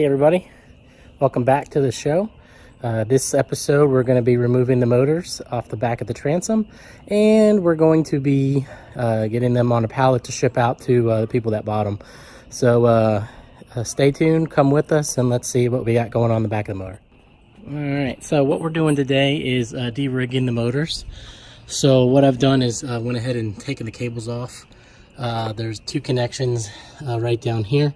everybody, welcome back to the show. This episode we're going to be removing the motors off the back of the transom, and we're going to be getting them on a pallet to ship out to the people that bought them. So stay tuned, come with us, and let's see what we got going on the back of the motor. Alright, so what we're doing today is de-rigging the motors. So what I've done is went ahead and taken the cables off. There's two connections right down here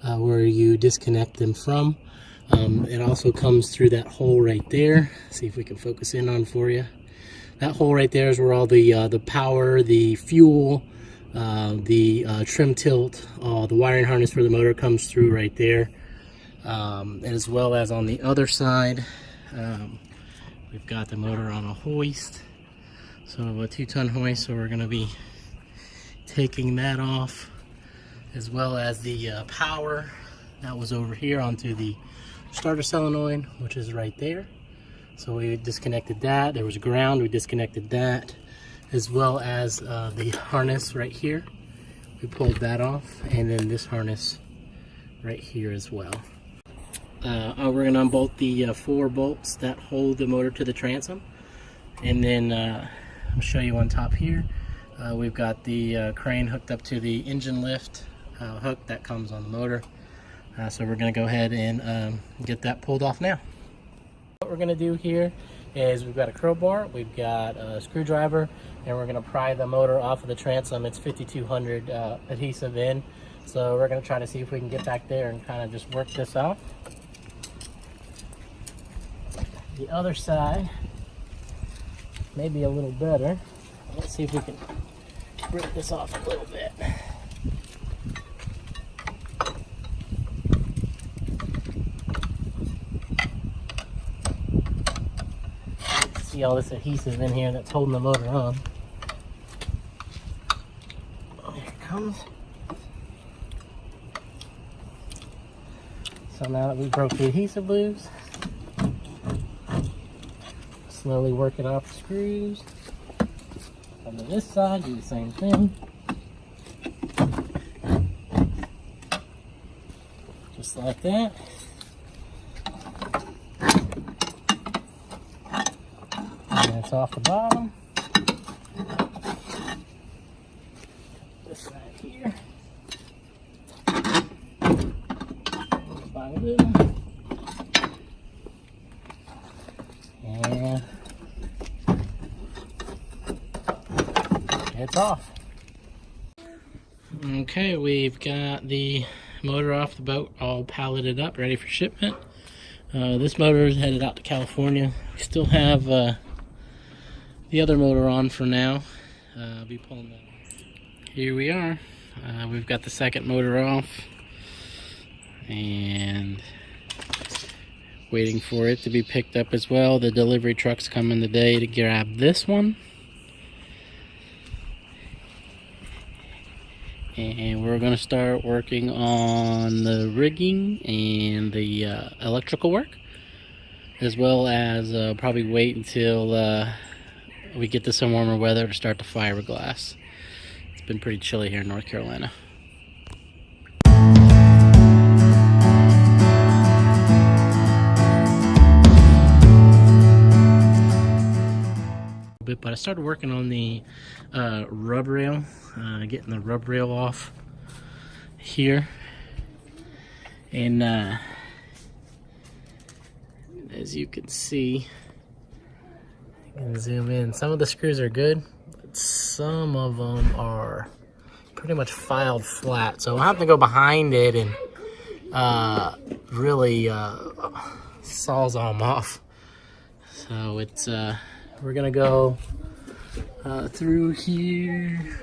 where you disconnect them from. It also comes through that hole right there. See if we can focus in on for you. That hole right there is where all the power, the fuel, the trim tilt, the wiring harness for the motor comes through right there. As well as on the other side, we've got the motor on a hoist. So a 2-ton hoist, so we're going to be taking that off, as well as the power that was over here onto the starter solenoid, which is right there. So we disconnected that. There was ground, we disconnected that, as well as the harness right here. We pulled that off, and then this harness right here as well. We're going to unbolt the 4 bolts that hold the motor to the transom, and then I'll show you on top here. We've got the crane hooked up to the engine lift hook that comes on the motor. So we're going to go ahead and get that pulled off now. What we're going to do here is we've got a crowbar, we've got a screwdriver, and we're going to pry the motor off of the transom. It's 5200 adhesive in. So we're going to try to see if we can get back there and kind of just work this off. The other side may be a little better. Let's see if we can break this off a little bit. See all this adhesive in here that's holding the motor on. There it comes. So now that we broke the adhesive loose, slowly work it off the screws. On this side, do the same thing. Just like that. And it's off the bottom. This side here. And it's off. Okay, we've got the motor off the boat all palleted up, ready for shipment. This motor is headed out to California. We still have the other motor on for now. I'll be pulling that off. Here we are. We've got the second motor off and waiting for it to be picked up as well. The delivery truck's coming today to grab this one. And we're going to start working on the rigging and the electrical work, as well as probably wait until we get to some warmer weather to start the fiberglass. It's been pretty chilly here in North Carolina. But I started working on the rub rail, getting the rub rail off here, and as you can see, I can zoom in. Some of the screws are good, but some of them are pretty much filed flat, so I'll have to go behind it and really sawzall them off. So it's we're gonna go through here,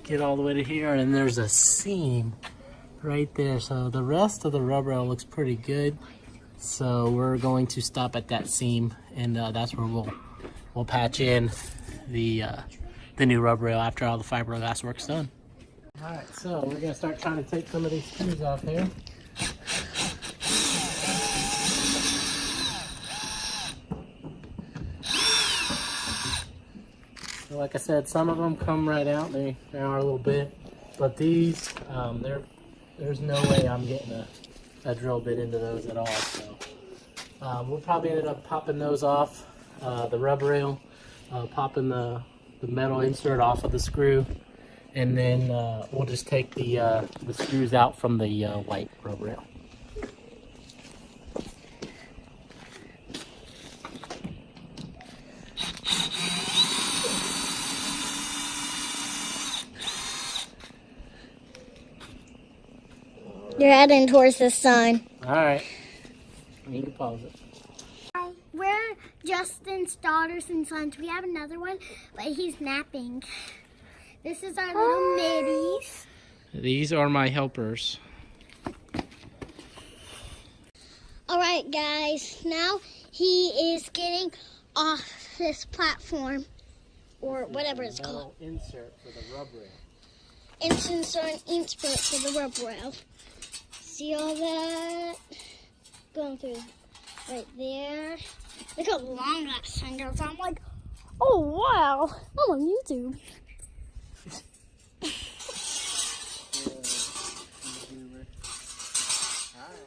get all the way to here, and there's a seam right there. So the rest of the rub rail looks pretty good. So we're going to stop at that seam, and that's where we'll patch in the new rub rail after all the fiberglass work's done. All right, so we're gonna start trying to take some of these screws off here. Like I said, some of them come right out. They are a little bit, but these, there's no way I'm getting a drill bit into those at all. So we'll probably end up popping those off, the rub rail, popping the metal insert off of the screw, and then we'll just take the screws out from the white rub rail. You're heading towards the sun. All right, you can pause it. Hi, we're Justin's daughters and sons. We have another one, but he's napping. This is our little middies. These are my helpers. All right, guys. Now he is getting off this platform, or whatever it's called. Insert for the rub rail. Insert for the rub rail. See all that going through right there. Look how long that sun goes. I'm like, oh wow, I'm on YouTube.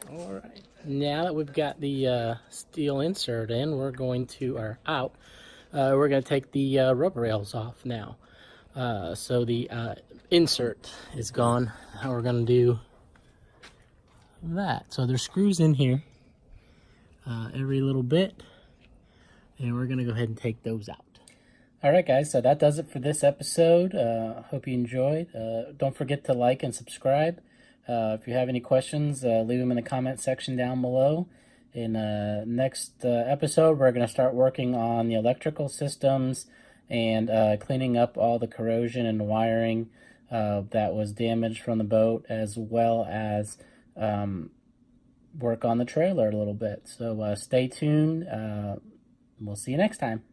All right. Now that we've got the steel insert in, we're going to we're going to take the rubber rails off now. So the insert is gone. Now we're going to do that. So there's screws in here, every little bit, and we're going to go ahead and take those out. All right, guys, so that does it for this episode. Hope you enjoyed. Don't forget to like and subscribe. If you have any questions, leave them in the comment section down below. In next episode, we're going to start working on the electrical systems and cleaning up all the corrosion and wiring that was damaged from the boat, as well as work on the trailer a little bit. So stay tuned. We'll see you next time.